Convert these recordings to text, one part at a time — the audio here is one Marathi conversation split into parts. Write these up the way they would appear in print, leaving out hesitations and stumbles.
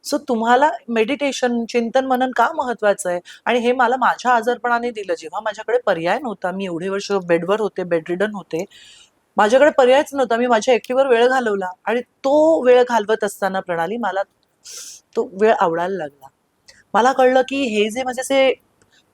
सो तुम्हाला मेडिटेशन, चिंतन मनन का महत्वाचं आहे? आणि हे मला माझ्या आजारपणाने दिलं. जेव्हा माझ्याकडे पर्याय नव्हता, मी एवढे वर्ष बेडवर होते, बेडरिडन होते, माझ्याकडे पर्यायच नव्हता. मी माझ्या एकटीवर वेळ घालवला आणि तो वेळ घालवत असताना प्रणाली मला तो वेळ आवडायला लागला. मला कळलं की हे जे माझे असे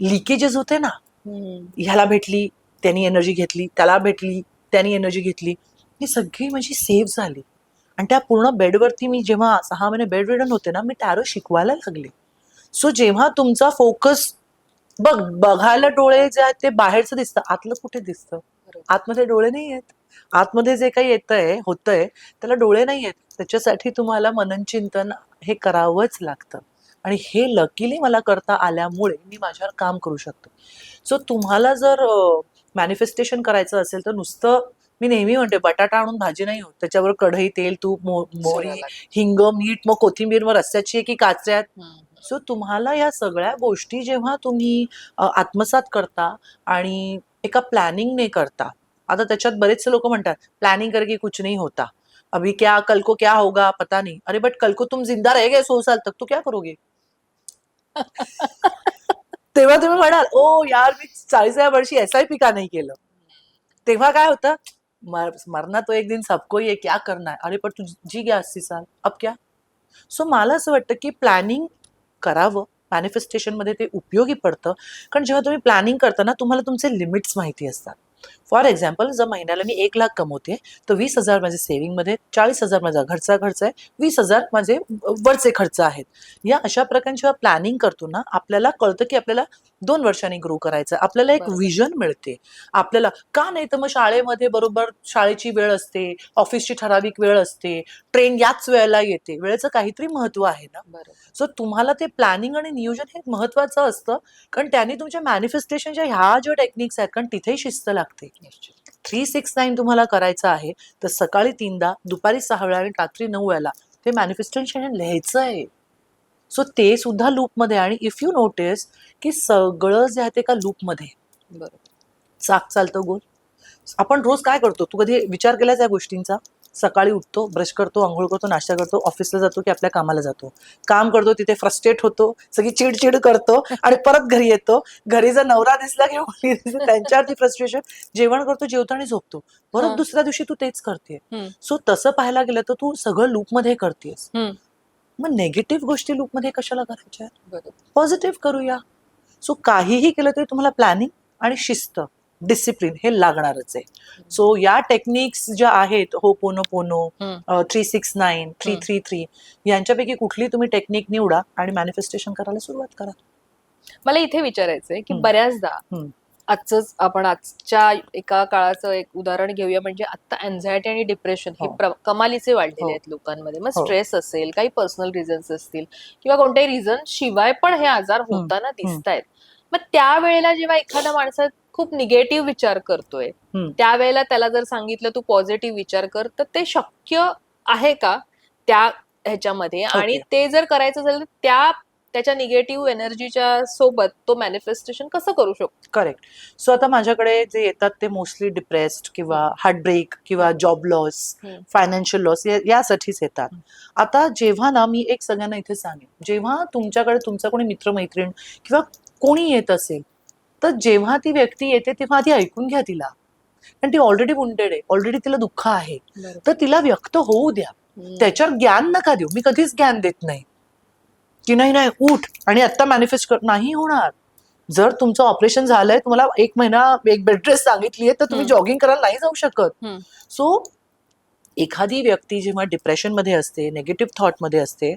लिकेजेस होते ना, ह्याला भेटली त्यांनी एनर्जी घेतली, त्याला भेटली त्यांनी एनर्जी घेतली, ही सगळी माझी सेव्ह झाली. आणि त्या पूर्ण बेडवरती मी जेव्हा 6 महिने बेड रिडन होते ना, मी टॅरो शिकवायला लागले. सो जेव्हा तुमचा फोकस बघायला डोळे जे आहेत ते बाहेरचं दिसतं, आतलं कुठे दिसतं? आतमध्ये डोळे नाही आहेत. आतमध्ये जे काही होतंय त्याला डोळे नाही आहेत. त्याच्यासाठी तुम्हाला मनन चिंतन हे करावंच लागतं. आणि हे लकीली मला करता आल्यामुळे मी माझ्यावर काम करू शकतो. सो तुम्हाला जर मॅनिफेस्टेशन करायचं असेल तर नुसतं, मी नेहमी म्हणते, बटाटा आणून भाजी नाही होत. त्याच्यावर कढई, तेल, तूप, मोहरी, हिंग, मीठ, मग कोथिंबीर, मग रस्स्याची आहे की काचऱ्यात. सो तुम्हाला या सगळ्या गोष्टी जेव्हा तुम्ही आत्मसात करता आणि एका प्लॅनिंगने करता. आता त्याच्यात बरेचसे लोक म्हणतात प्लॅनिंग करके कुछ नहीं होता, अभी क्या कल को क्या होगा पता नहीं. अरे बट कल को तुम जिंदा रह गए 100 साल तक तो क्या करोगे? तेव्हा तुम्ही म्हणाल ओ यार मी 40व्या वर्षी SIP का नाही केलं. तेव्हा काय होतं, मरना तो एक दिन सबको ही है, क्या करना है. अरे पण तू जी गया 80 साल, अब क्या. सो मला असं वाटतं की प्लॅनिंग करावं. मॅनिफेस्टेशन मध्ये ते उपयोगी पडतं. कारण जेव्हा तुम्ही प्लॅनिंग करता ना, तुम्हाला तुमचे लिमिट्स माहिती असतात. फॉर एक्झाम्पल, जर महिन्याला मी 1 लाख कमवते तर 20,000 माझे सेव्हिंग मध्ये, 40,000 माझा घरचा खर्च आहे, 20,000 माझे वरचे खर्च आहेत. या अशा प्रकारे जेव्हा प्लॅनिंग करतो ना, आपल्याला कळतं की आपल्याला 2 वर्षांनी ग्रो करायचं. आपल्याला एक विजन मिळते. आपल्याला का नाही तर मग शाळेमध्ये बरोबर शाळेची वेळ असते, ऑफिसची ठराविक वेळ असते, ट्रेन याच वेळेला येते. वेळेचं काहीतरी महत्व आहे ना. सो तुम्हाला ते प्लॅनिंग आणि नियोजन हे महत्वाचं असतं. कारण त्याने तुमच्या मॅनिफेस्टेशनच्या ह्या ज्या टेक्निक्स आहेत, कारण तिथेही शिस्त लागते. 369 तुम्हाला करायचं आहे तर सकाळी 3दा, दुपारी 6 वेळा आणि रात्री 9 वेळेला ते मॅनिफेस्टेशन लिहायचं आहे. सो ते सुद्धा लूपमध्ये. आणि इफ यू नोटिस की सगळं जे आहे ते एका लूपमध्ये चाक चालतं गोल. आपण रोज काय करतो, तू कधी विचार केलाच या गोष्टींचा? सकाळी उठतो, ब्रश करतो, आंघोळ करतो, नाश्ता करतो, ऑफिसला जातो की आपल्या कामाला जातो. काम करतो, तिथे फ्रस्ट्रेट होतो, सगळी चिडचिड करतो आणि परत घरी येतो. घरी जर नवरा दिसला किंवा मुलगी दिसली त्यांच्यावरती फ्रस्ट्रेशन, जेवण करतो, जेवतो आणि झोपतो. परत दुसऱ्या दिवशी तू तेच करते. सो तसं पाहायला गेलं तर तू सगळं लूपमध्ये करतेस. मग नेगेटिव्ह गोष्टी लूपमध्ये कशाला करायच्या? पॉझिटिव्ह करूया. सो काहीही केलं तरी तुम्हाला प्लॅनिंग आणि शिस्त, डिसिप्लिन हे लागणारच आहे. सो या टेक्निक्स ज्या आहेत, होपोनोपोनो, 369, 333, यांच्यापैकी कुठली तुम्ही टेक्निक निवडा आणि मॅनिफेस्टेशन करायला सुरुवात करा. मला इथे विचारायचंय की बऱ्याचदा आपण आजच्या एका काळाचं एक उदाहरण घेऊया. म्हणजे आता अँझायटी आणि डिप्रेशन हे कमालीचे वाढलेले आहेत लोकांमध्ये. मग स्ट्रेस असेल, काही पर्सनल रिझन्स असतील किंवा कोणत्याही रिझन शिवाय पण हे आजार होताना दिसतायत. मग त्यावेळेला जेव्हा एखादा माणसा खूप निगेटिव्ह विचार करतोय, त्यावेळेला त्याला जर सांगितलं तू पॉझिटिव्ह विचार कर, तर ते शक्य आहे का त्या ह्याच्यामध्ये? आणि ते जर करायचं असेल तर त्याच्या निगेटिव्ह एनर्जीच्या सोबत तो मॅनिफेस्टेशन कसं करू शकतो? करेक्ट. सो आता माझ्याकडे जे येतात ते मोस्टली डिप्रेस्ड किंवा हार्टब्रेक किंवा जॉब लॉस, फायनान्शियल लॉस यासाठीच येतात. आता जेव्हा ना, मी एक सगळ्यांना इथे सांगेन, जेव्हा तुमच्याकडे तुमचा कोणी मित्रमैत्रीण किंवा कोणी येत असेल तर जेव्हा ती व्यक्ती येते तेव्हा आधी ऐकून घ्या तिला. कारण ती ऑलरेडी वुंडेड आहे, ऑलरेडी तिला दुःख आहे, तर तिला व्यक्त होऊ द्या. त्याच्यावर ज्ञान नका देऊ. मी कधीच ज्ञान देत नाही की नाही नाही उठ आणि आता मॅनिफेस्ट कर. नाही होणार. जर तुमचं ऑपरेशन झालंय, तुम्हाला 1 महिना एक बेड रेस्ट सांगितली आहे, तर तुम्ही जॉगिंग करायला नाही जाऊ शकत. सो एखादी व्यक्ती जेव्हा डिप्रेशन मध्ये असते, निगेटिव्ह थॉट मध्ये असते,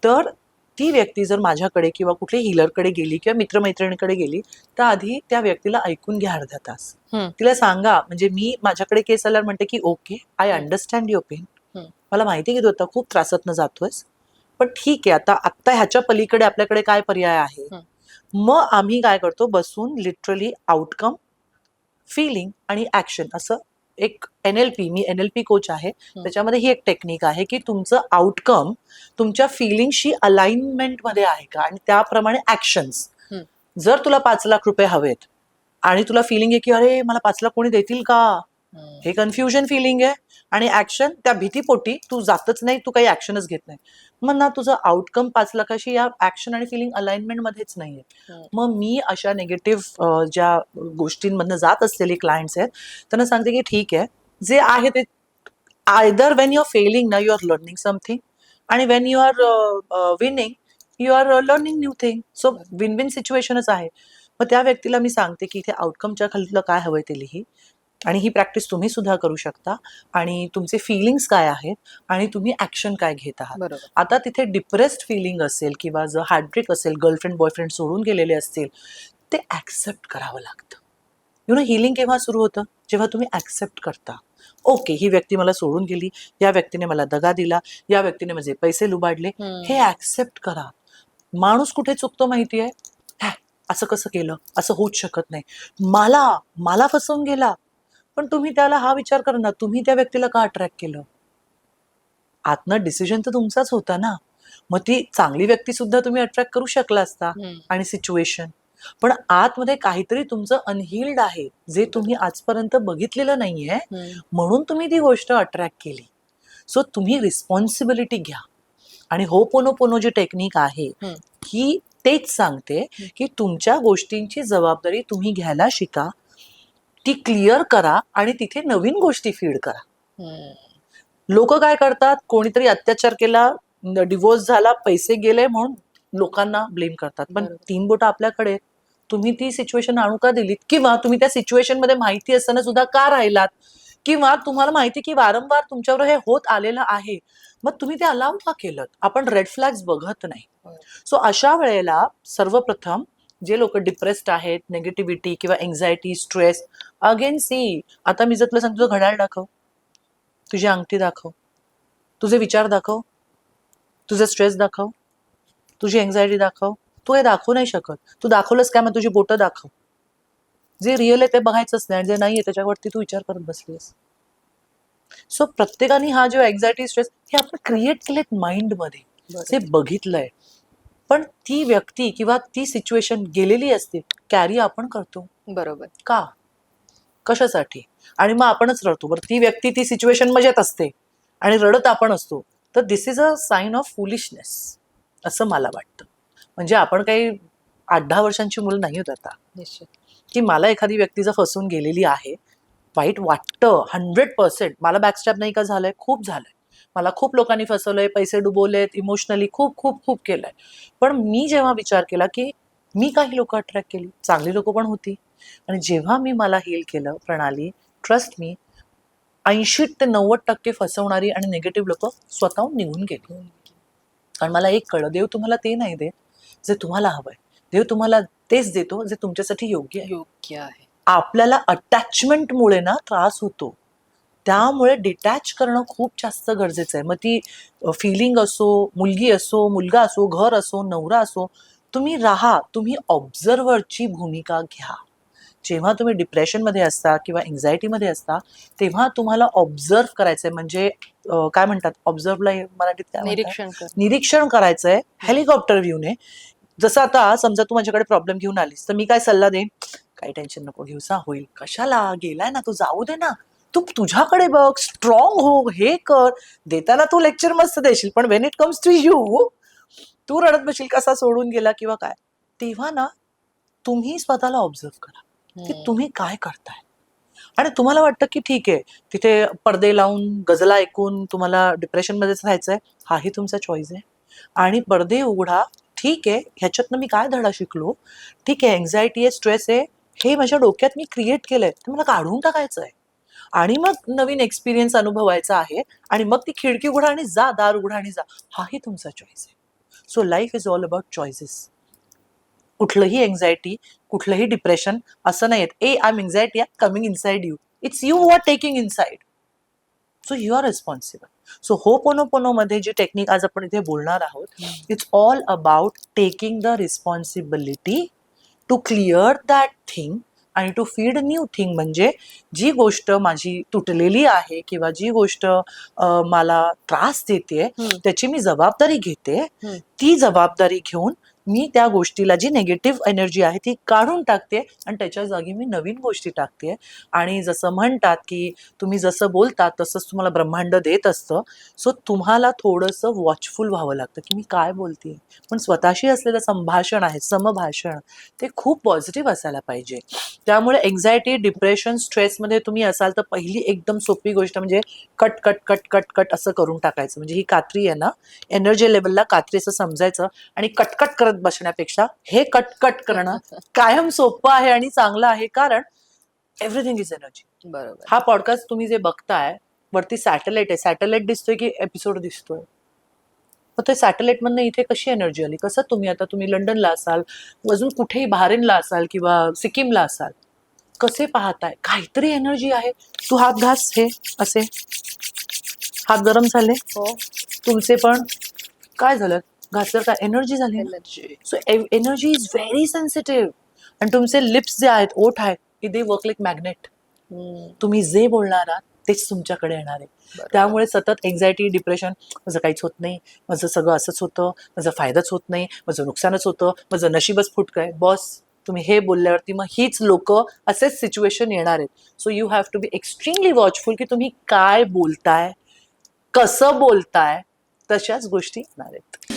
तर ती व्यक्ती जर माझ्याकडे किंवा कुठल्या हिलरकडे गेली किंवा मित्रमैत्रिणीकडे गेली तर आधी त्या व्यक्तीला ऐकून घ्या अर्धा तास. तिला सांगा, म्हणजे मी माझ्याकडे केस आल्यावर म्हणते की okay, I understand your pain. मला माहिती की तू आता खूप त्रासातनं जातोयस, पण ठीक आहे, आता ह्याच्या पलीकडे आपल्याकडे काय पर्याय आहे. मग आम्ही काय करतो, बसून लिटरली आउटकम, फिलिंग आणि ऍक्शन असं एक NLP, मी NLP कोच आहे, त्याच्यामध्ये ही एक टेक्निक आहे की तुमचं आउटकम तुमच्या फिलिंगशी अलाइनमेंट मध्ये आहे का आणि त्याप्रमाणे ऍक्शन्स. जर तुला 5 लाख रुपये हवेत आणि तुला फिलिंग आहे की अरे मला 5 लाख कोणी देतील का, हे कन्फ्युजन फिलिंग आहे आणि ऍक्शन त्या भीतीपोटी तू जातच नाही, तू काही ऍक्शनच घेत नाही. मग ना तुझं आउटकम 5 लाखाशी या ऍक्शन आणि फिलिंग अलाइनमेंट मध्येच नाहीये. मग मी अशा निगेटिव्ह ज्या गोष्टींमधनं जात असलेले क्लायंट्स आहेत त्यांना सांगते की ठीक आहे, जे आहे ते either when you are failing ना यू आर लर्निंग समथिंग, आणि when you are winning you are learning new thing. So win win सिच्युएशनच आहे. मग त्या व्यक्तीला मी सांगते की इथे आउटकमच्या खाली तुला काय हवंय ते लिही, आणि ही प्रॅक्टिस तुम्ही सुद्धा करू शकता, आणि तुमचे फिलिंग्स काय आहेत आणि तुम्ही ऍक्शन काय घेत आहात. बरोबर. आता तिथे डिप्रेस्ड फिलिंग असेल किंवा जर हार्टब्रेक असेल, गर्लफ्रेंड बॉयफ्रेंड सोडून गेलेले असतील, ते ऍक्सेप्ट करावं लागतं. यु नो, हिलिंग केव्हा सुरू होतं? जेव्हा तुम्ही ऍक्सेप्ट करता. ओके, ही व्यक्ती मला सोडून गेली, या व्यक्तीने मला दगा दिला, या व्यक्तीने माझे पैसे लुबाडले, हे ऍक्सेप्ट करा. माणूस कुठे चुकतो माहितीये? असं कसं केलं, असं होऊच शकत नाही, मला फसवून गेला. पण तुम्ही त्याला हा विचार करा ना, तुम्ही त्या व्यक्तीला का अट्रॅक्ट केलं? आतनं डिसिजन तर तुमचाच होता ना. मग ती चांगली व्यक्ती सुद्धा तुम्ही अट्रॅक्ट करू शकला असता आणि सिच्युएशन. पण आतमध्ये काहीतरी तुमचं अनहिल्ड आहे, जे तुम्ही आजपर्यंत बघितलेलं नाहीये, म्हणून तुम्ही ती गोष्ट अट्रॅक्ट केली. सो तुम्ही रिस्पॉन्सिबिलिटी घ्या. आणि होपोनोपोनो जी टेक्निक आहे ही तेच सांगते की तुमच्या गोष्टींची जबाबदारी तुम्ही घ्यायला शिका, ती क्लिअर करा आणि तिथे नवीन गोष्टी फीड करा. लोक काय करतात, कोणीतरी अत्याचार केला, डिवोर्स झाला, पैसे गेले म्हणून लोकांना ब्लेम करतात. पण 3 बोटं आपल्याकडे, तुम्ही ती सिच्युएशन आणू का दिलीत, किंवा तुम्ही त्या सिच्युएशन मध्ये माहिती असताना सुद्धा का राहिलात, किंवा तुम्हाला माहिती की वारंवार तुमच्यावर हे होत आलेलं आहे, मग तुम्ही ते अलाव का केलं? आपण रेड फ्लॅग्स बघत नाही. सो अशा वेळेला सर्वप्रथम जे लोक डिप्रेस्ड आहेत, निगेटिव्हिटी किंवा एन्झायटी, स्ट्रेस, अगेन सी, आता मी जर तुला सांगतो, तुझं घड्याळ दाखव, तुझी अंगठी दाखव, तुझे विचार दाखव, तुझे स्ट्रेस दाखव, तुझी एन्झायटी दाखव. तू हे दाखवू नाही शकत. तू दाखवलंस काय? मग तुझी बोटं दाखव. जे रिअल आहे ते बघायचंच नाही, आणि जे नाहीये त्याच्यावरती तू विचार करत बसलीस. सो प्रत्येकाने हा जो एन्झायटी, स्ट्रेस, हे आपण क्रिएट केलेत माइंडमध्ये, जे बघितलंय. पण ती व्यक्ती किंवा ती सिच्युएशन गेलेली असते, कॅरी आपण करतो. बरोबर. का? कशासाठी? आणि मग आपणच रडतो. बरं, ती व्यक्ती ती सिच्युएशन मजेत असते आणि रडत आपण असतो, तर this is a sign of foolishness, असं मला वाटतं. म्हणजे आपण काही 8-10 वर्षांची मुलं नाही होत आता, निश्चित. की मला एखादी व्यक्ती जर फसून गेलेली आहे, वाईट वाटतं 100%. मला बॅकस्टॅप नाही का झालंय? खूप झालंय. मला खूप लोकांनी फसवलंय, पैसे डुबवलेत, इमोशनली खूप खूप खूप केलंय. पण मी जेव्हा विचार केला की मी काही लोक अट्रॅक्ट केली, चांगली लोक पण होती, आणि जेव्हा मी मला हील केलं, प्रणाली, ट्रस्ट मी, 80 ते 90% फसवणारी आणि निगेटिव्ह लोक स्वतःहून निघून गेली. कारण मला एक कळलं, देव तुम्हाला ते नाही देत जे तुम्हाला हवंय. देव तुम्हाला तेच देतो जे तुमच्यासाठी योग्य आहे. आपल्याला अटॅचमेंटमुळे ना त्रास होतो, त्यामुळे डिटॅच करणं खूप जास्त गरजेचं आहे. मग ती फिलिंग असो, मुलगी असो, मुलगा असो, घर असो, नवरा असो, तुम्ही राहा, तुम्ही ऑब्झर्व्हरची भूमिका घ्या. जेव्हा तुम्ही डिप्रेशनमध्ये असता किंवा एन्झायटीमध्ये असता, तेव्हा तुम्हाला ऑब्झर्व करायचंय. म्हणजे काय म्हणतात ऑब्झर्वला मराठीत काय म्हणतात? निरीक्षण करायचंय हेलिकॉप्टर व्ह्यूने. जसं आता समजा तू माझ्याकडे प्रॉब्लेम घेऊन आलीस, तर मी काय सल्ला देईन? काही टेन्शन नको घेऊसा, होईल. कशाला? गेलाय ना तू, जाऊ दे ना, तू तुझ्याकडे बघ, स्ट्रॉंग हो, हे कर. देताना तू लेक्चर मस्त देशील, पण when it comes to you, तू रडत बसशील कसा सोडून गेला किंवा काय. तेव्हा ना तुम्ही स्वतःला ऑब्झर्व करा की तुम्ही काय करताय. आणि तुम्हाला वाटतं की ठीक आहे, तिथे पडदे लावून गजला ऐकून तुम्हाला डिप्रेशनमध्येच राहायचंय, हाही तुमचा चॉईस आहे. आणि पडदे उघडा, ठीक आहे, ह्याच्यातनं मी काय धडा शिकलो, ठीक आहे, एन्झायटी आहे, स्ट्रेस आहे, हे माझ्या डोक्यात मी क्रिएट केलंय, ते मला काढून टाकायचं आहे, आणि मग नवीन एक्सपिरियन्स अनुभवायचा आहे, आणि मग ती खिडकी उघडा आणि जा, दार उघडा आणि जा, हाही तुमचा चॉईस आहे. So life is all about choices. कुठलंही एन्झायटी, कुठलंही डिप्रेशन असं नाही येत, I am anxiety coming inside you, it's you who are taking inside. So you are responsible. So ho'oponopono मध्ये जी टेक्निक आज आपण इथे बोलणार आहोत, it's all about taking the responsibility to clear that thing आणि टू फीड न्यू थिंग. म्हणजे जी गोष्ट माझी तुटलेली आहे किंवा जी गोष्ट मला त्रास देते, त्याची मी जबाबदारी घेते. ती जबाबदारी घेऊन मी त्या गोष्टीला जी निगेटिव्ह एनर्जी आहे ती काढून टाकते आणि त्याच्या जागी मी नवीन गोष्टी टाकते. आणि जसं म्हणतात की तुम्ही जसं बोलतात तसंच तुम्हाला ब्रह्मांड देत असतं. सो तुम्हाला थोडंसं वॉचफुल व्हावं लागतं की मी काय बोलते. पण स्वतःशी असलेलं संभाषण आहे, समभाषण, ते खूप पॉझिटिव्ह असायला पाहिजे. त्यामुळे एन्झायटी, डिप्रेशन, स्ट्रेसमध्ये तुम्ही असाल तर पहिली एकदम सोपी गोष्ट म्हणजे cut cut cut cut cut असं करून टाकायचं. म्हणजे ही कात्री आहे ना, एनर्जी लेवलला कात्री असं समजायचं आणि कटकट करत बसण्यापेक्षा हे कटकट करणं कायम सोपं आहे आणि चांगलं आहे. कारण एव्हरीथिंग इज एनर्जी. बरोबर. हा पॉडकास्ट तुम्ही जे बघताय वरती सॅटेलाइट आहे, सॅटेलाइट दिसतोय की एपिसोड दिसतोय? मग ते सॅटेलाइट मधनं इथे कशी एनर्जी आली? कसं तुम्ही लंडनला असाल, अजून कुठेही बहारीनला असाल किंवा सिक्कीमला असाल, कसे पाहताय? काहीतरी एनर्जी आहे. तू हात घास, हे असे हात गरम झाले हो, तुमचे पण, काय झालं? घासल्यावर काय एनर्जी झाली ना. Energy. So energy is very sensitive. आणि तुमचे लिप्स जे आहेत, ओठ आहेत, दे वर्क लाईक मॅग्नेट. तुम्ही जे बोलणार आहात तेच तुमच्याकडे येणार आहे. त्यामुळे सतत एन्झायटी, डिप्रेशन, माझं काहीच होत नाही, माझं सगळं असंच होतं, माझा फायदाच होत नाही, माझं नुकसानच होतं, माझं नशीबच फुटकं आहे. बॉस, तुम्ही हे बोलल्यावरती मग हीच लोक असेच सिच्युएशन येणार आहेत. So you have to be extremely watchful की तुम्ही काय बोलताय, कसं बोलताय, तशाच गोष्टी येणार आहेत.